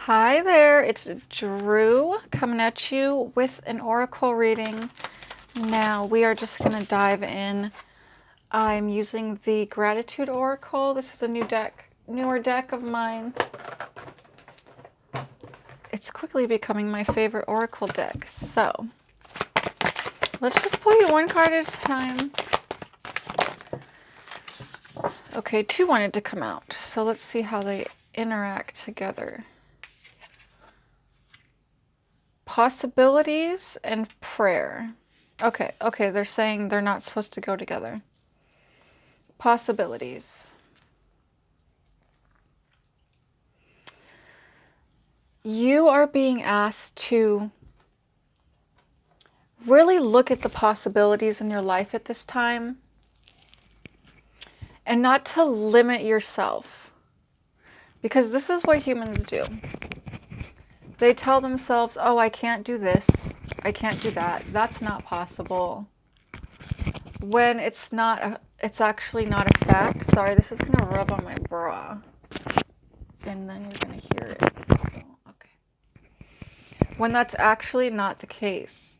Hi there, it's Drew coming at you with an oracle reading. Now we are just going to dive in. I'm using the Gratitude Oracle. This is a newer deck of mine. It's quickly becoming my favorite oracle deck. So let's just pull you one card at a time. Okay, two wanted to come out. So let's see how they interact together. Possibilities and prayer. Okay, they're saying they're not supposed to go together. Possibilities. You are being asked to really look at the possibilities in your life at this time and not to limit yourself. Because this is what humans do. They tell themselves, oh, I can't do this. I can't do that. That's not possible. When it's not, it's actually not a fact. Sorry, this is going to rub on my bra. And then you're going to hear it. So, okay. When that's actually not the case.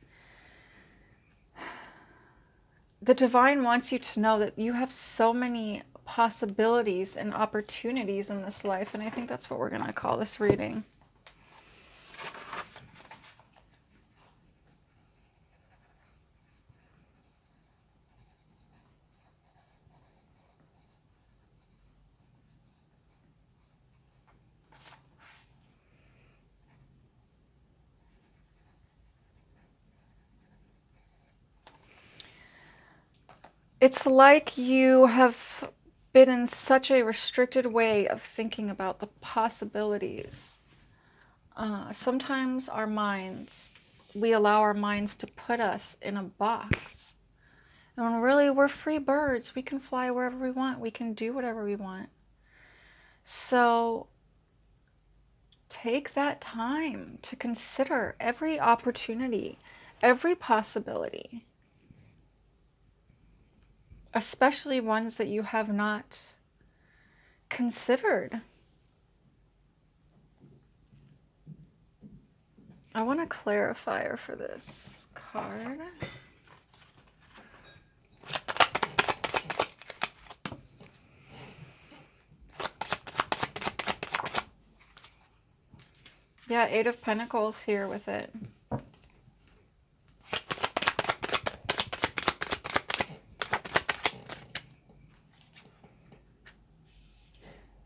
The divine wants you to know that you have so many possibilities and opportunities in this life. And I think that's what we're going to call this reading. It's like you have been in such a restricted way of thinking about the possibilities. Sometimes we allow our minds to put us in a box. And when really we're free birds, we can fly wherever we want. We can do whatever we want. So take that time to consider every opportunity, every possibility, especially ones that you have not considered. I want a clarifier for this card. Yeah, Eight of Pentacles here with it.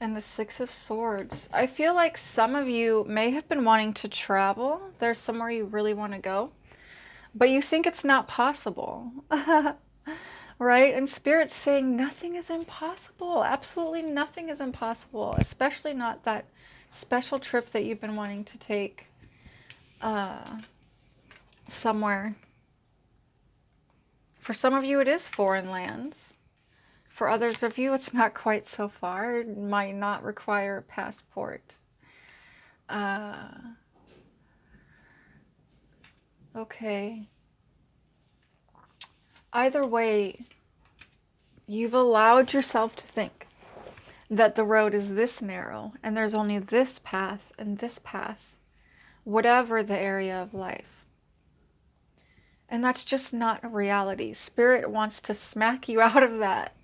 And the Six of Swords. I feel like some of you may have been wanting to travel. There's somewhere you really want to go, but you think it's not possible. Right? And Spirit's saying nothing is impossible. Absolutely nothing is impossible, especially not that special trip that you've been wanting to take somewhere. For some of you, it is foreign lands. For others of you, it's not quite so far. It might not require a passport. Okay. Either way, you've allowed yourself to think that the road is this narrow and there's only this path and this path, whatever the area of life. And that's just not reality. Spirit wants to smack you out of that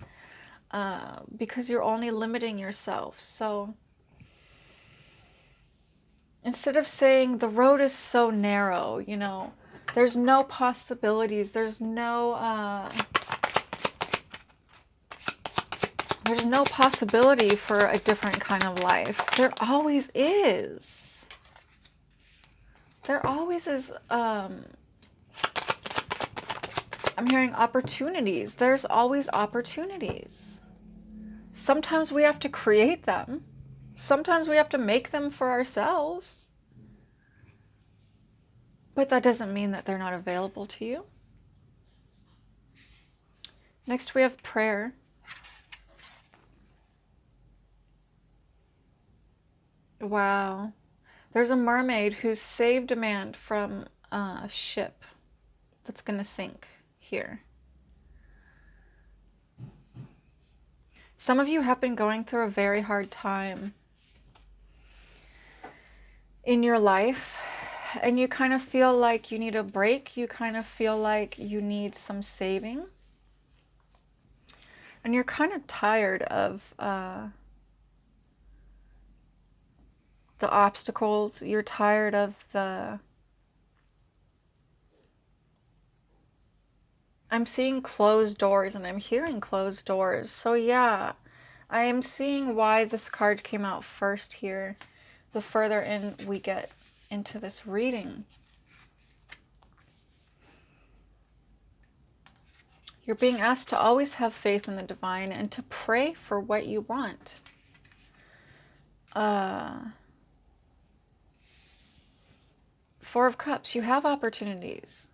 because you're only limiting yourself. So instead of saying the road is so narrow, you know, there's no possibilities, there's no possibility for a different kind of life. There always is. There always is. I'm hearing opportunities. There's always opportunities. Sometimes we have to create them. Sometimes we have to make them for ourselves. But that doesn't mean that they're not available to you. Next, we have prayer. Wow. There's a mermaid who's saved a man from a ship that's going to sink here. Some of you have been going through a very hard time. in your life, and you kind of feel like you need a break. You kind of feel like you need some saving. And you're kind of tired of the obstacles. You're tired of the... I'm seeing closed doors and I'm hearing closed doors. So yeah, I am seeing why this card came out first here, the further in we get into this reading. You're being asked to always have faith in the divine and to pray for what you want. Four of Cups, you have opportunities.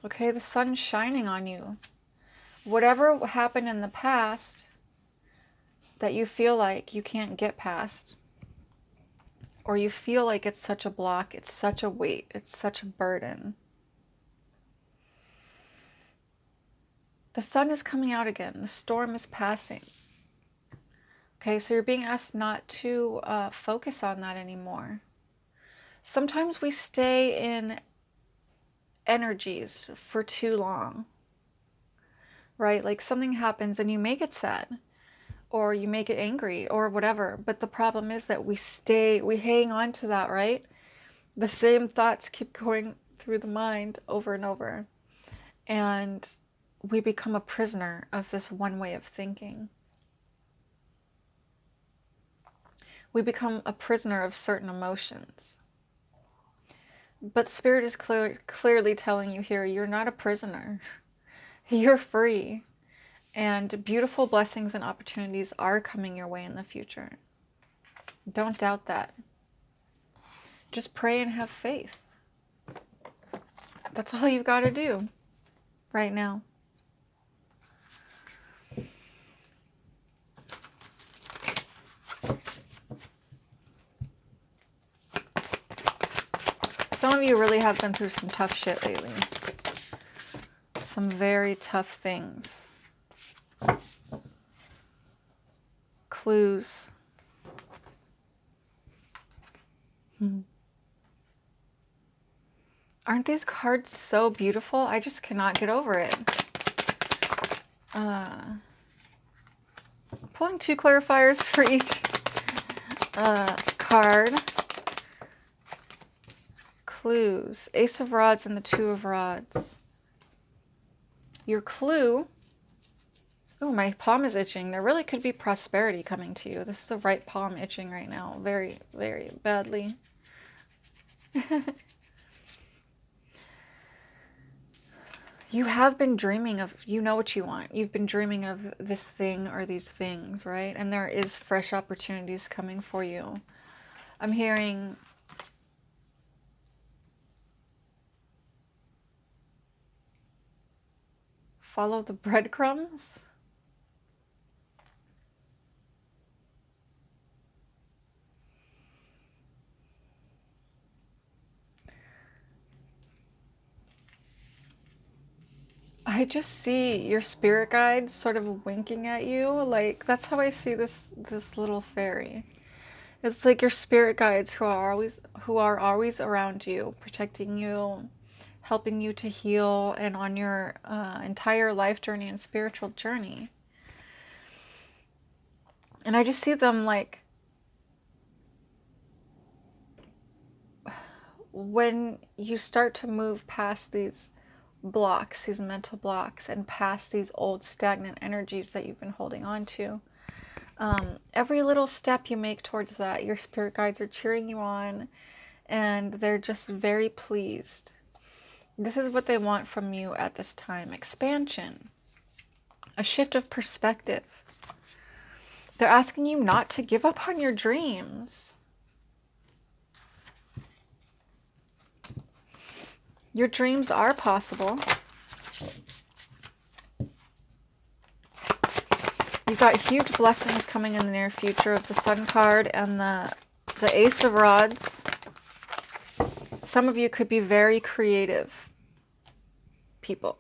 Okay, the sun's shining on you. Whatever happened in the past that you feel like you can't get past, or you feel like it's such a block, it's such a weight, it's such a burden, the sun is coming out again. The storm is passing. Okay, so you're being asked not to focus on that anymore. Sometimes we stay in energies for too long, right? Like something happens and you make it sad, or you make it angry, or whatever. But the problem is that we hang on to that, right? The same thoughts keep going through the mind over and over. And we become a prisoner of this one way of thinking. We become a prisoner of certain emotions. But Spirit is clearly telling you here, you're not a prisoner. You're free. And beautiful blessings and opportunities are coming your way in the future. Don't doubt that. Just pray and have faith. That's all you've got to do right now. Some of you really have been through some tough shit lately. Some very tough things. Clues. Aren't these cards so beautiful? I just cannot get over it. Pulling 2 clarifiers for each card. Clues. Ace of Rods and the 2 of Rods. Your clue... Oh, my palm is itching. There really could be prosperity coming to you. This is the right palm itching right now. Very, very badly. You have been dreaming of... You know what you want. You've been dreaming of this thing or these things, right? And there is fresh opportunities coming for you. I'm hearing... Follow the breadcrumbs. I just see your spirit guides sort of winking at you. Like, that's how I see this little fairy. It's like your spirit guides who are always around you, protecting you, helping you to heal, and on your entire life journey and spiritual journey. And I just see them like, when you start to move past these blocks, these mental blocks, and past these old stagnant energies that you've been holding on to, every little step you make towards that, your spirit guides are cheering you on, and they're just very pleased. This is what they want from you at this time. Expansion. A shift of perspective. They're asking you not to give up on your dreams. Your dreams are possible. You've got huge blessings coming in the near future of the Sun card and the Ace of Rods. Some of you could be very creative people.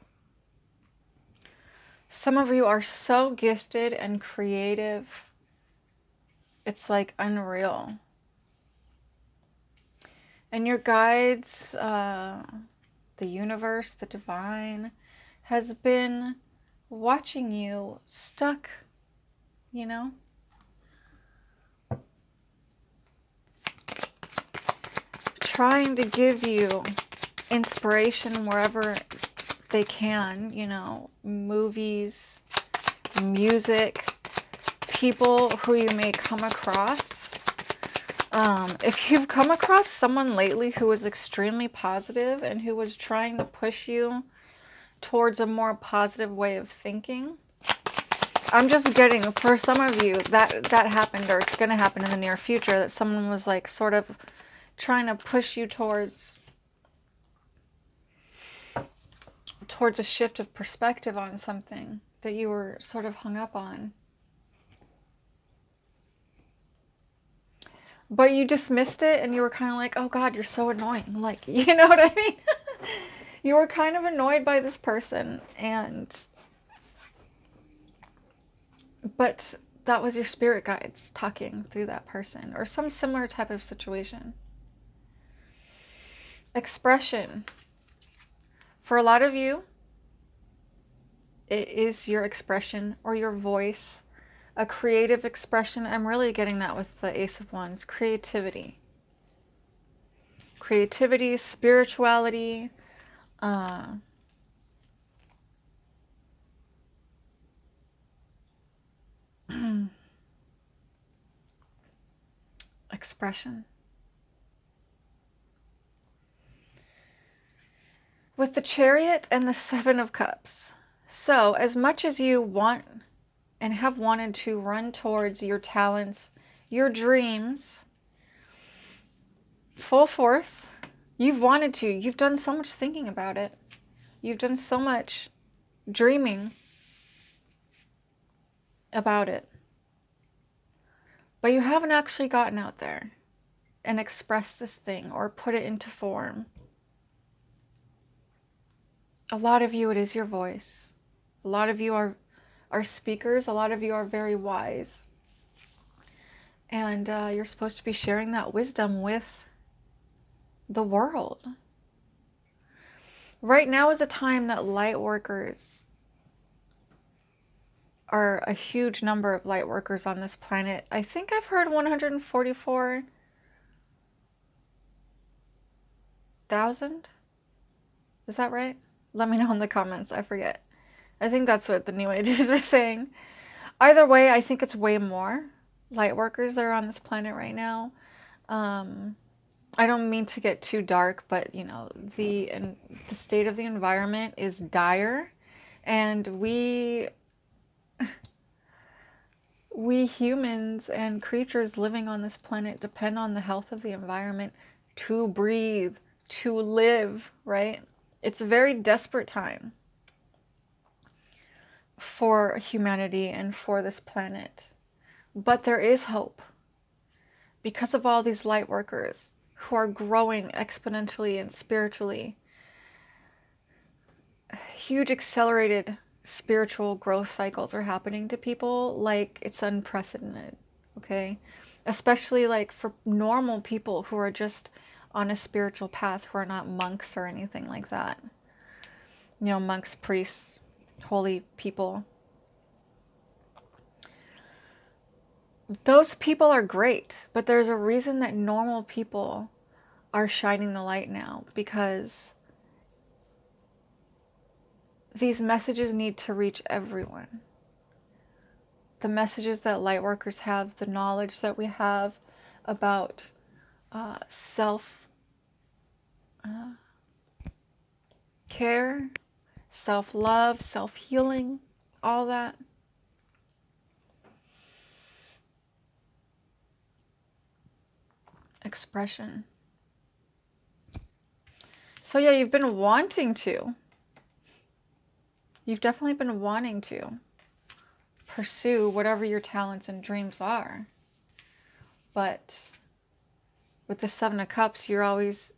Some of you are so gifted and creative. It's like unreal. And your guides, the universe, the divine, has been watching you stuck, you know? Trying to give you inspiration wherever they can, you know, movies, music, people who you may come across. If you've come across someone lately who was extremely positive and who was trying to push you towards a more positive way of thinking, I'm just getting, for some of you, that happened, or it's going to happen in the near future, that someone was like sort of trying to push you towards a shift of perspective on something that you were sort of hung up on. But you dismissed it and you were kind of like, oh God, you're so annoying. Like, you know what I mean? You were kind of annoyed by this person, but that was your spirit guides talking through that person or some similar type of situation. Expression. For a lot of you, it is your expression or your voice, a creative expression. I'm really getting that with the Ace of Wands. Creativity. Creativity, spirituality, expression. With the Chariot and the Seven of Cups. So, as much as you want and have wanted to run towards your talents, your dreams, full force, you've wanted to. You've done so much thinking about it. You've done so much dreaming about it. But you haven't actually gotten out there and expressed this thing or put it into form. A lot of you, it is your voice. A lot of you are speakers. A lot of you are very wise. And you're supposed to be sharing that wisdom with the world. Right now is a time that light workers are a huge number of light workers on this planet. I think I've heard 144,000. Is that right? Let me know in the comments. I forget. I think that's what the New Agers are saying. Either way, I think it's way more light workers that are on this planet right now. I don't mean to get too dark, but you know, the state of the environment is dire, and we humans and creatures living on this planet depend on the health of the environment to breathe, to live, right? It's a very desperate time for humanity and for this planet. But there is hope because of all these light workers who are growing exponentially and spiritually. Huge accelerated spiritual growth cycles are happening to people like it's unprecedented, okay? Especially like for normal people who are just on a spiritual path, who are not monks or anything like that. You know, monks, priests, holy people. Those people are great, but there's a reason that normal people are shining the light now, because these messages need to reach everyone. The messages that light workers have, the knowledge that we have about self-care, self-love, self-healing, all that. Expression. So yeah, you've been wanting to. You've definitely been wanting to pursue whatever your talents and dreams are. But with the Seven of Cups, you're always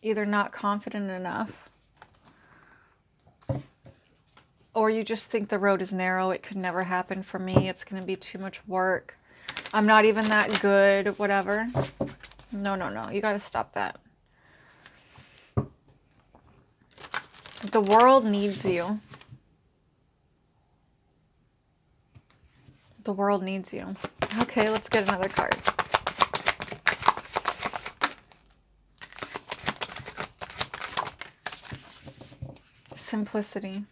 either not confident enough, or you just think the road is narrow. It could never happen for me. It's going to be too much work. I'm not even that good, whatever. No, no, no. You got to stop that. The world needs you. The world needs you. Okay, let's get another card. Simplicity.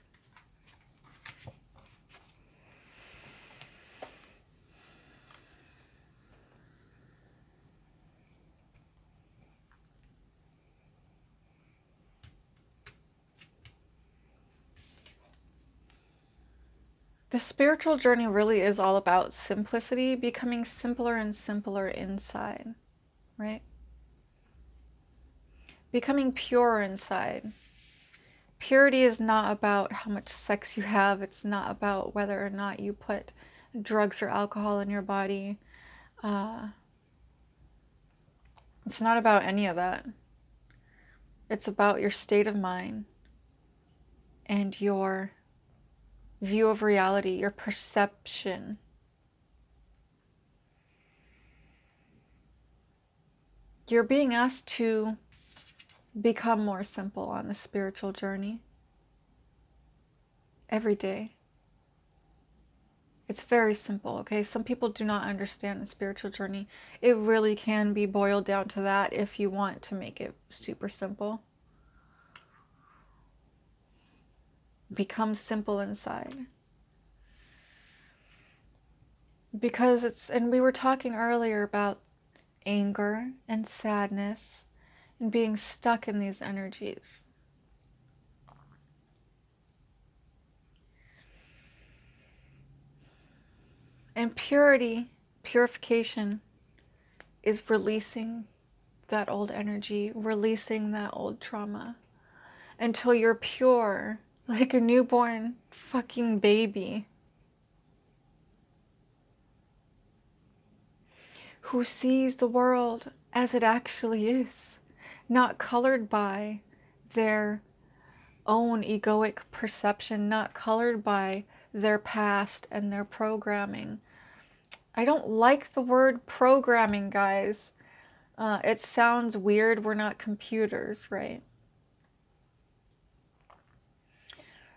The spiritual journey really is all about simplicity, becoming simpler and simpler inside, right? Becoming pure inside. Purity is not about how much sex you have. It's not about whether or not you put drugs or alcohol in your body. It's not about any of that. It's about your state of mind and your view of reality, your perception. You're being asked to become more simple on the spiritual journey every day. It's very simple, okay? Some people do not understand the spiritual journey. It really can be boiled down to that if you want to make it super simple. Become simple inside. Because and we were talking earlier about anger and sadness and being stuck in these energies. And purification is releasing that old energy, releasing that old trauma until you're pure, like a newborn fucking baby who sees the world as it actually is, not colored by their own egoic perception, not colored by their past and their programming. I don't like the word programming, guys. It sounds weird. We're not computers, right?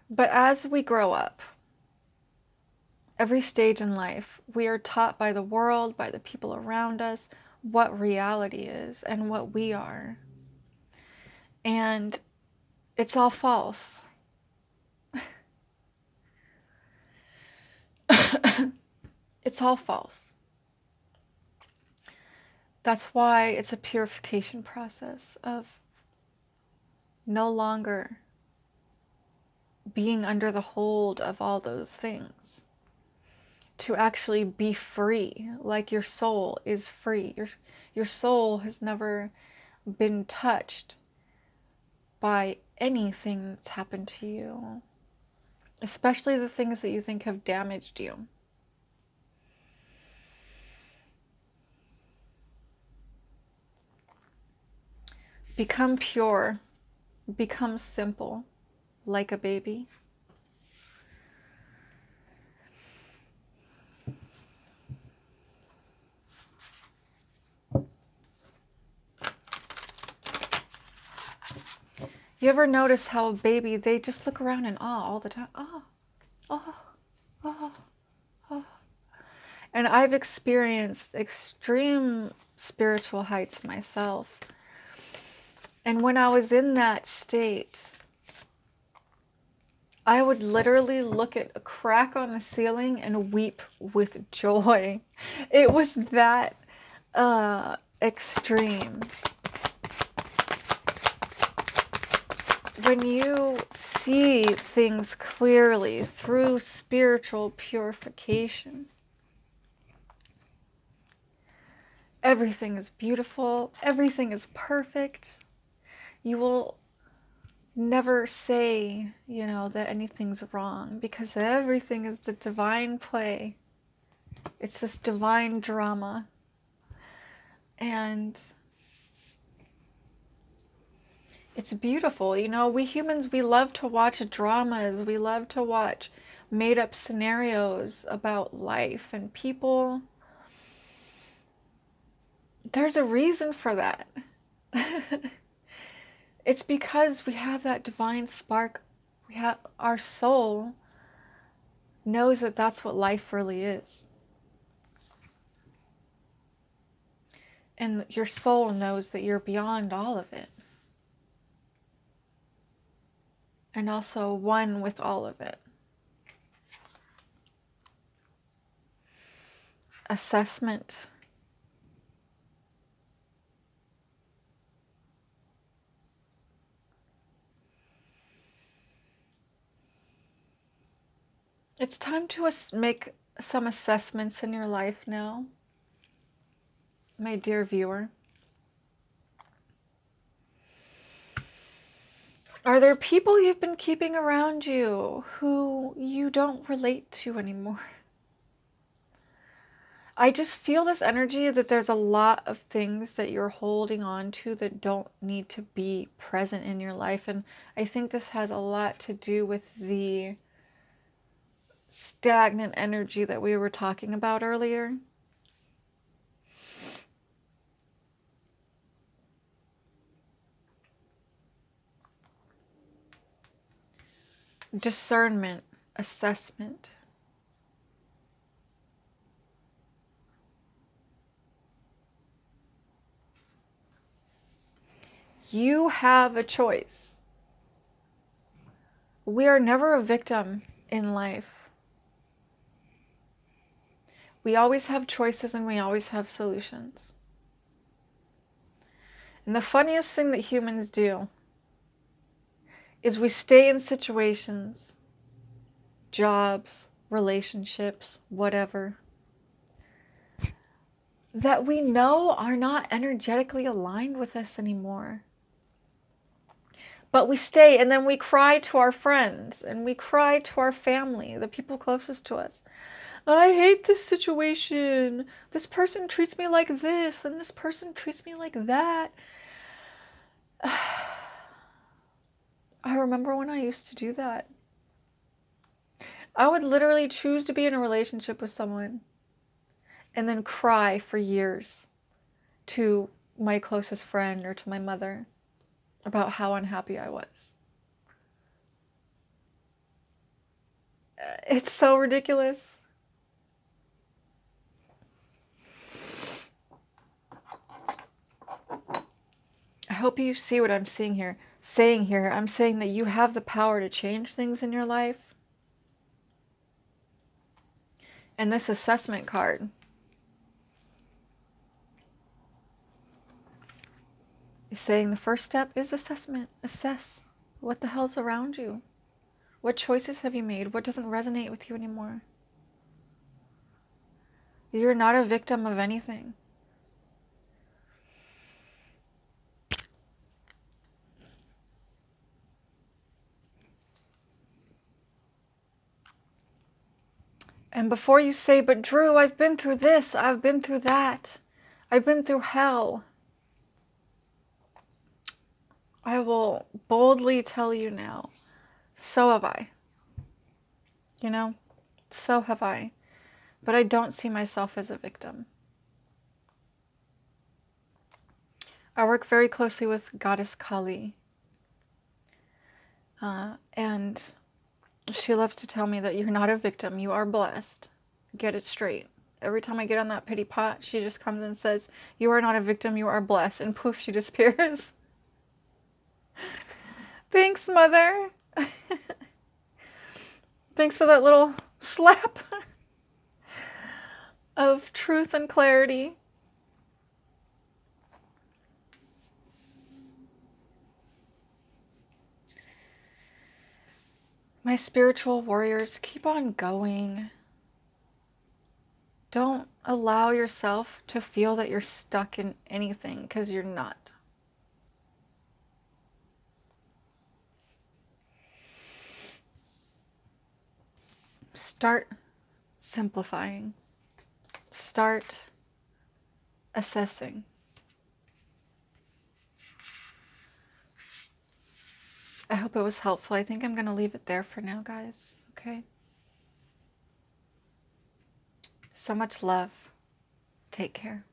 But as we grow up, every stage in life, we are taught by the world, by the people around us, what reality is and what we are. And it's all false. It's all false. That's why it's a purification process of no longer being under the hold of all those things. To actually be free, like your soul is free. Your soul has never been touched by anything that's happened to you, especially the things that you think have damaged you. Become pure, become simple, like a baby. You ever notice how a baby, they just look around in awe all the time? Oh, oh, oh, oh. And I've experienced extreme spiritual heights myself. And when I was in that state, I would literally look at a crack on the ceiling and weep with joy. It was that extreme. When you see things clearly through spiritual purification, everything is beautiful, everything is perfect. You will never say, that anything's wrong, because everything is the divine play. It's this divine drama. And it's beautiful. We humans, we love to watch dramas. We love to watch made up scenarios about life and people. There's a reason for that. It's because we have that divine spark. We have our soul knows that that's what life really is. And your soul knows that you're beyond all of it. And also one with all of it. Assessment. It's time to make some assessments in your life now, my dear viewer. Are there people you've been keeping around you who you don't relate to anymore? I just feel this energy that there's a lot of things that you're holding on to that don't need to be present in your life. And I think this has a lot to do with the stagnant energy that we were talking about earlier. Discernment, assessment. You have a choice. We are never a victim in life. We always have choices and we always have solutions. And the funniest thing that humans do is we stay in situations, jobs, relationships, whatever, that we know are not energetically aligned with us anymore. But we stay, and then we cry to our friends and we cry to our family, the people closest to us. I hate this situation. This person treats me like this, and this person treats me like that. I remember when I used to do that. I would literally choose to be in a relationship with someone and then cry for years to my closest friend or to my mother about how unhappy I was. It's so ridiculous. I hope you see what I'm saying here. I'm saying that you have the power to change things in your life. And this assessment card is saying the first step is assessment. Assess what the hell's around you. What choices have you made? What doesn't resonate with you anymore? You're not a victim of anything. And before you say, but Drew, I've been through this, I've been through that, I've been through hell, I will boldly tell you now, so have I. You know, so have I. But I don't see myself as a victim. I work very closely with Goddess Kali. And she loves to tell me that you're not a victim, you are blessed. Get it straight. Every time I get on that pity pot, she just comes and says, you are not a victim, you are blessed. And poof, she disappears. Thanks, Mother. Thanks for that little slap of truth and clarity. My spiritual warriors, keep on going. Don't allow yourself to feel that you're stuck in anything, because you're not. Start simplifying. Start assessing. I hope it was helpful. I think I'm going to leave it there for now, guys. Okay? So much love. Take care.